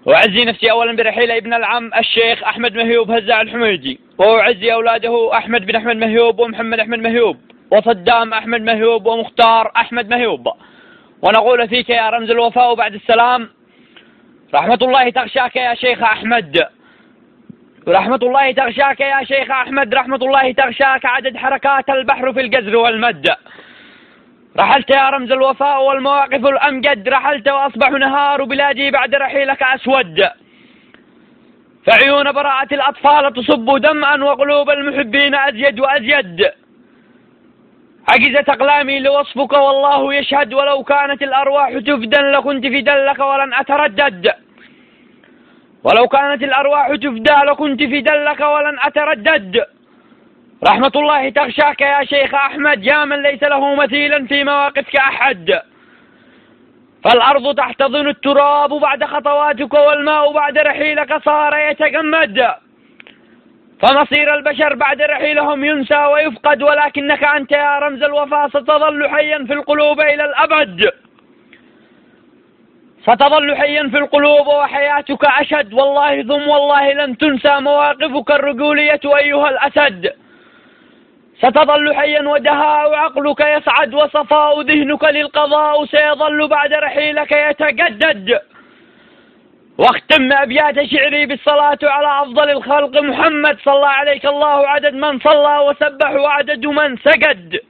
وأعزي نفسي أولا برحيل ابن العم الشيخ أحمد مهيوب هزاع الحميدي، وأعزي أولاده أحمد بن أحمد مهيوب ومحمد أحمد مهيوب وصدام أحمد مهيوب ومختار أحمد مهيوب، ونقول فيك يا رمز الوفاء بعد السلام: رحمة الله تغشاك يا شيخ أحمد، رحمة الله تغشاك يا شيخ أحمد، رحمة الله تغشاك عدد حركات البحر في الجزر والمد. رحلت يا رمز الوفاء والمواقف الأمجد، رحلت وأصبح نهار بلادي بعد رحيلك أسود، فعيون براءة الأطفال تصب دمعا وقلوب المحبين أزيد وأزيد. عجزت أقلامي لوصفك والله يشهد، ولو كانت الأرواح تفدا لكنت فدا لك ولن أتردد، ولو كانت الأرواح تفدى لكنت فدا لك ولن أتردد. رحمة الله تغشاك يا شيخ أحمد، يا من ليس له مثيلا في مواقفك أحد، فالأرض تحتضن التراب بعد خطواتك، والماء بعد رحيلك صار يتجمد، فمصير البشر بعد رحيلهم ينسى ويفقد، ولكنك أنت يا رمز الوفاء ستظل حيا في القلوب إلى الأبد، ستظل حيا في القلوب وحياتك أشد، والله ثم والله لن تنسى مواقفك الرجولية أيها الأسد، ستظل حيا ودهاء عقلك يسعد، وصفاء ذهنك للقضاء سيظل بعد رحيلك يتجدد. واختم أبيات شعري بالصلاة على أفضل الخلق محمد، صلى عليك الله عدد من صلى وسبح وعدد من سجد.